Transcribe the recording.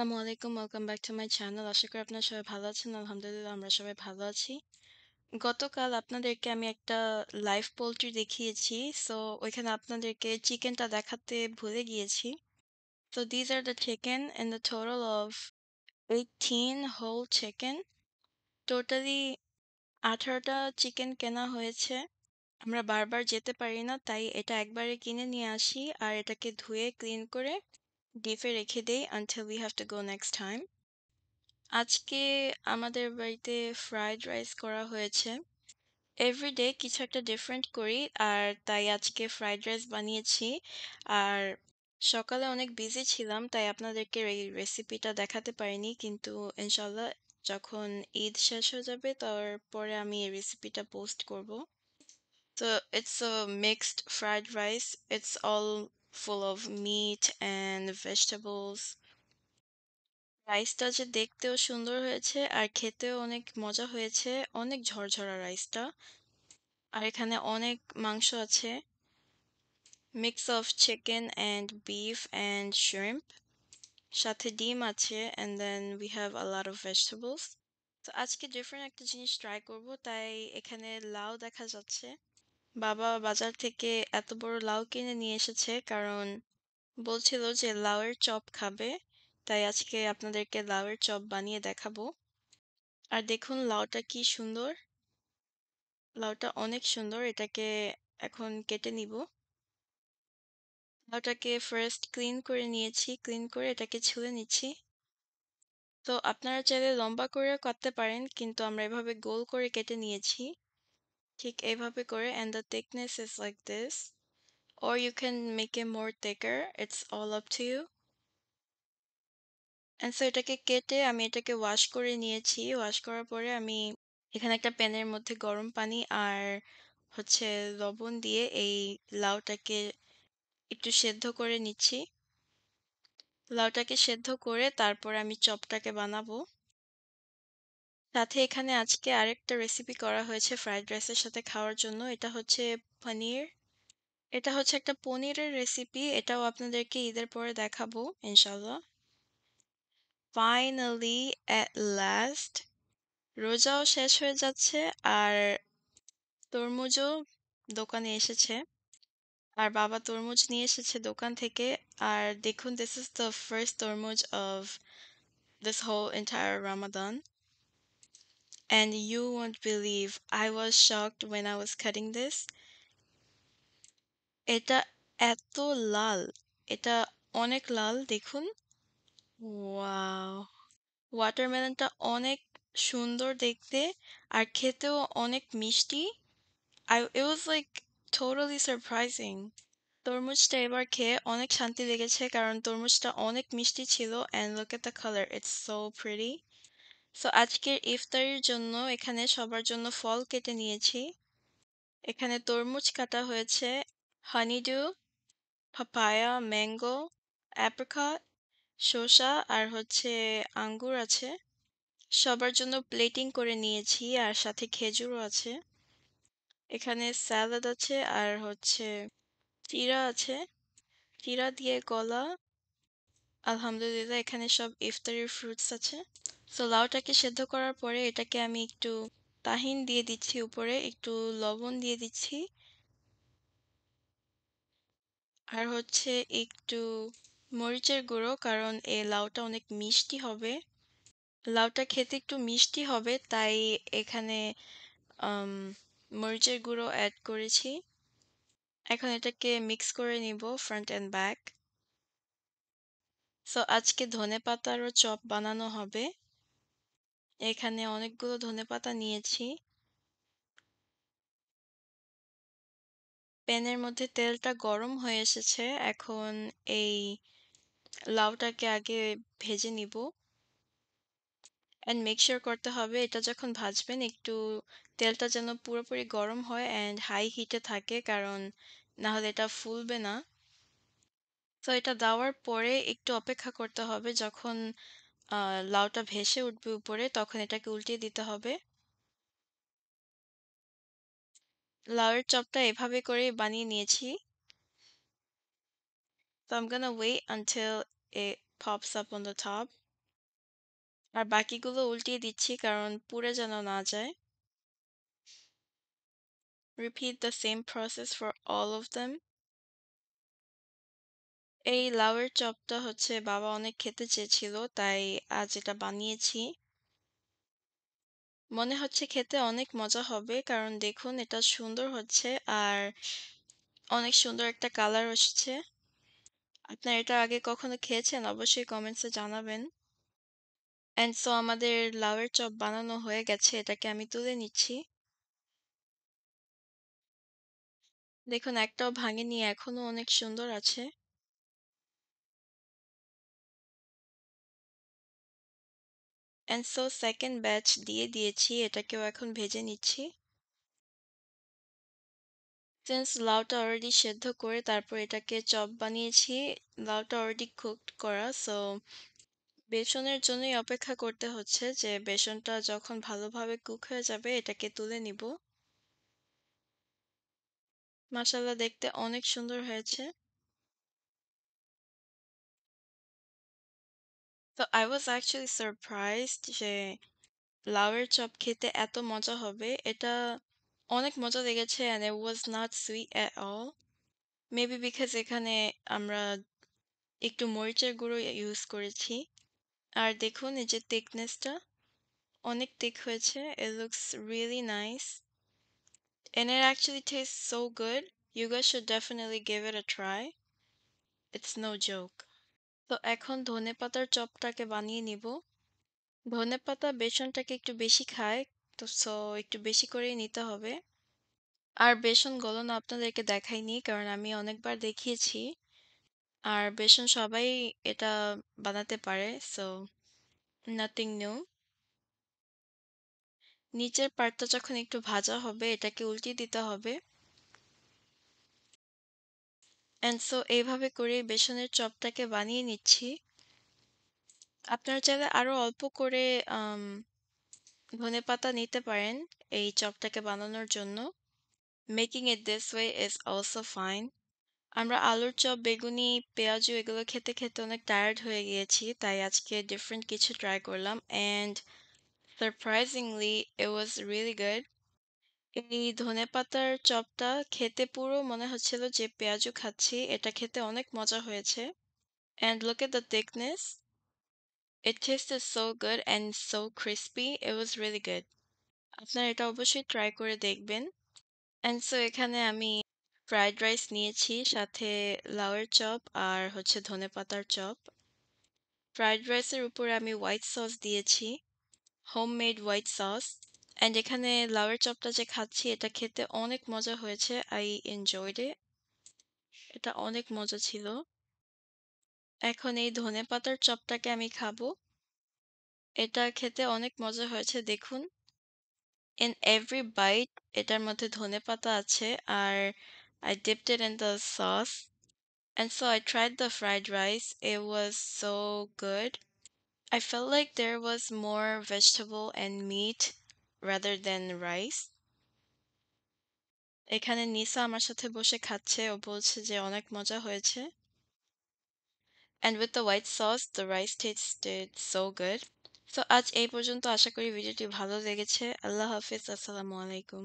আসসালামু আলাইকুম। Welcome back to my channel. আশা করি আপনারা সবাই ভালো আছেন। আলহামদুলিল্লাহ আমরা সবাই ভালো আছি। গতকাল আপনাদেরকে আমি একটা লাইভ পোল্ট্রি দেখিয়েছি। সো ওইখানে আপনাদেরকে চিকেনটা দেখাতে ভুলে গিয়েছি। So these are the chicken in the total of 18 whole chicken. Totally 18টা চিকেন কেনা হয়েছে। আমরা বারবার যেতে পারি না, তাই এটা একবারে কিনে নিয়ে আসি আর এটাকে ধুয়ে ক্লিন করে ডিপে রেখে দেই until we have to go next time. আজকে আমাদের বাড়িতে ফ্রাইড রাইস করা হয়েছে। এভরিডে কিছু একটা ডিফারেন্ট করি আর তাই আজকে ফ্রাইড রাইস বানিয়েছি। আর সকালে অনেক বিজি ছিলাম তাই আপনাদেরকে এই রেসিপিটা দেখাতে পারিনি, কিন্তু ইনশাল্লাহ যখন ঈদ শেষ হয়ে যাবে তারপরে আমি এই রেসিপিটা পোস্ট করব। So it's a mixed fried rice. It's all full of meat and vegetables. রাইসটা যে দেখতেও সুন্দর হয়েছে আর খেতেও অনেক মজা হয়েছে, অনেক ঝরঝরা রাইসটা। আর এখানে অনেক মাংস আছে, mix of chicken and beef and shrimp, সাথে ডিম আছে, and then we have a lot of vegetables. তো আজকে ডিফারেন্ট একটা জিনিস ট্রাই করব, তাই এখানে লাউ দেখা যাচ্ছে। বাবা বাজার থেকে এত বড় লাউ কিনে নিয়ে এসেছে কারণ বলছিল যে লাউয়ের চপ খাবে, তাই আজকে আপনাদেরকে লাউয়ের চপ বানিয়ে দেখাবো। আর দেখুন লাউটা কি সুন্দর, লাউটা অনেক সুন্দর। এটাকে এখন কেটে নিব। লাউটাকে ফার্স্ট ক্লিন করে নিয়েছি, ক্লিন করে এটাকে ছুলে নিচ্ছি। তো আপনারা চাইলে লম্বা করেও কাটতে পারেন, কিন্তু আমরা এভাবে গোল করে কেটে নিয়েছি, ঠিক এইভাবে করে, and the thickness is like this, or you can make it more thicker, it's all up to you. And so এটাকে কেটে আমি এটাকে ওয়াশ করে নিয়েছি। ওয়াশ করার পরে আমি এখানে একটা প্যানের মধ্যে গরম পানি আর হচ্ছে লবণ দিয়ে এই লাউটাকে একটু সেদ্ধ করে নিচ্ছি। লাউটাকে সেদ্ধ করে তারপর আমি চপটাকে বানাবো। সাথে এখানে আজকে আরেকটা রেসিপি করা হয়েছে ফ্রাইড রাইসের সাথে খাওয়ার জন্য। এটা হচ্ছে পনির। এটা হচ্ছে একটা পনিরের রেসিপি। এটাও আপনাদেরকে ঈদের পরে দেখাবো ইনশাল্লাহ। ফাইনালি অ্যাট লাস্ট রোজাও শেষ হয়ে যাচ্ছে আর তরমুজও দোকানে এসেছে। আর বাবা তরমুজ নিয়ে এসেছে দোকান থেকে। আর দেখুন, this is the first তরমুজ of this whole entire Ramadan. And you won't believe, I was shocked when I was cutting this. এটা এত লাল, এটা অনেক লাল দেখুন। ওয়াও! ওয়াটারমেলনটা অনেক সুন্দর দেখতে আর খেতেও অনেক মিষ্টি। It was like totally surprising. তরমুজটা এবার খেয়ে অনেক শান্তি লেগেছে কারণ তরমুজটা অনেক মিষ্টি ছিল, and look at the color, it's so pretty. So আজকের ইফতারির জন্য এখানে সবার জন্য ফল কেটে নিয়েছি। এখানে তরমুজ কাটা হয়েছে, হানিডু, পাপায়া, ম্যাঙ্গো, অ্যাপ্রিকট, শসা আর হচ্ছে আঙ্গুর আছে। সবার জন্য প্লেটিং করে নিয়েছি আর সাথে খেজুরও আছে। এখানে স্যালাড আছে আর হচ্ছে চিড়া আছে, চিড়া দিয়ে কলা। আলহামদুলিল্লাহ এখানে সব ইফতারির ফ্রুটস আছে। সো লাউটাকে সেদ্ধ করার পরে এটাকে আমি একটু তাহিন দিয়ে দিচ্ছি, উপরে একটু লবণ দিয়ে দিচ্ছি আর হচ্ছে একটু মরিচের গুঁড়ো, কারণ এই লাউটা অনেক মিষ্টি হবে। লাউটা খেতে একটু মিষ্টি হবে তাই এখানে আম, মরিচের গুঁড়ো অ্যাড করেছি। এখন এটাকে মিক্স করে নিব ফ্রন্ট অ্যান্ড ব্যাক। সো আজকে ধনেপাতারও চপ বানানো হবে। এখানে অনেকগুলো ধনেপাতা নিয়েছি। প্যানের মধ্যে তেলটা গরম হয়ে এসেছে। এখন এই লাউটাকে আগে ভেজে নিব। অ্যান্ড মেক শিওর করতে হবে এটা যখন ভাজবেন একটু তেলটা যেন পুরোপুরি গরম হয় অ্যান্ড হাই হিটে থাকে, কারণ না হলে এটা ফুলবে না। তো এটা দেওয়ার পরে একটু অপেক্ষা করতে হবে, যখন লাউটা ভেসে উঠবে উপরে তখন এটাকে উল্টিয়ে দিতে হবে। লাউয়ের চপটা এভাবে করে বানিয়ে নিয়েছি। So I'm gonna wait until it pops up on the top. আর বাকিগুলো উল্টিয়ে দিচ্ছি কারণ পুড়ে যেন না যায়। Repeat the same process for all of them. এই লাউয়ের চপটা হচ্ছে বাবা অনেক খেতে চেয়েছিল, তাই আজ এটা বানিয়েছি। মনে হচ্ছে খেতে অনেক মজা হবে কারণ দেখুন এটা সুন্দর হচ্ছে আর অনেক সুন্দর একটা কালার আসছে। আপনারা এটা আগে কখনো খেয়েছেন? অবশ্যই কমেন্টসে জানাবেন। অ্যান্ড সো আমাদের লাউয়ের চপ বানানো হয়ে গেছে। এটাকে আমি তুলে নিচ্ছি। দেখুন একটাও ভাঙেনি, এখনো অনেক সুন্দর আছে। অ্যান্ড সো সেকেন্ড ব্যাচ দিয়ে দিয়েছি। এটাকেও এখন ভেজে নিচ্ছি। সিন্স লাউটা অলরেডি সেদ্ধ করে তারপর এটাকে চপ বানিয়েছি, লাউটা অলরেডি কুকড করা, সো বেসনের জন্যই অপেক্ষা করতে হচ্ছে যে বেসনটা যখন ভালোভাবে কুক হয়ে যাবে এটাকে তুলে নিব। মাশাআল্লাহ দেখতে অনেক সুন্দর হয়েছে। তো আই ওয়াজ অ্যাকচুয়ালি সারপ্রাইজড যে লাউয়ের চপ খেতে এত মজা হবে। এটা অনেক মজা লেগেছে and it was not sweet at all. Maybe because এখানে আমরা একটু মরিচের গুঁড়ো ইউজ করেছি। আর দেখুন এই যে thickness-টা অনেক thick হয়েছে। It looks really nice and it actually tastes so good. You guys should definitely give it a try. It's no joke. তো এখন ধনেপাতার চপটাকে বানিয়ে নিব। ধনেপাতা বেসনটাকে একটু বেশি খায়, তো সো একটু বেশি করেই নিতে হবে। আর বেসন গলানো আপনাদেরকে দেখাইনি কারণ আমি অনেকবার দেখিয়েছি। আর বেসন সবাই এটা বানাতে পারে, সো নাথিং নিউ। নিচের পার্টটা যখন একটু ভাজা হবে এটাকে উল্টিয়ে দিতে হবে। অ্যান্ড সো এইভাবে করে বেসনের চপটাকে বানিয়ে নিচ্ছি। আপনারা চাইলে আরো অল্প করে আম ধনেপাতা নিতে পারেন এই চপটাকে বানানোর জন্য। Making it this way is also fine. আমরা আলুর চপ, বেগুনি, পেঁয়াজু এগুলো খেতে খেতে অনেক টায়ার্ড হয়ে গিয়েছি, তাই আজকে ডিফারেন্ট কিছু ট্রাই করলাম and surprisingly it was really good. এই ধনেপাতার চপটা খেতে পুরো মনে হচ্ছিল যে পেঁয়াজু খাচ্ছি। এটা খেতে অনেক মজা হয়েছে and look at the thickness. It tasted so good and so crispy. It was really good. আপনারা এটা অবশ্যই ট্রাই করে দেখবেন। অ্যান্ড সো এখানে আমি ফ্রাইড রাইস নিয়েছি, সাথে লাউয়ের চপ আর হচ্ছে ধনেপাতার চপ। ফ্রাইড রাইসের উপরে আমি হোয়াইট সস দিয়েছি, হোমমেড হোয়াইট সস। অ্যান্ড এখানে লাউয়ের চপটা যে খাচ্ছি এটা খেতে অনেক মজা হয়েছে। আই এনজয়েড ইট। এটা অনেক মজা ছিল। এখন এই ধনেপাতার চপটাকে আমি খাবো। এটা খেতে অনেক মজা হয়েছে দেখুন। In every bite এটার মধ্যে ধনেপাতা আছে আর I dipped it in the sauce. And so I tried the fried rice. It was so good. I felt like there was more vegetable and meat rather than rice. এখানে নিসা আমার সাথে বসে খাচ্ছে, ও বলছে যে অনেক মজা হয়েছে। And with the white sauce, the rice tasted so good. So আজ এই পর্যন্ত, আশা করি ভিডিওটি ভালো লেগেছে। আল্লাহ হাফিজ, আসসালামু আলাইকুম।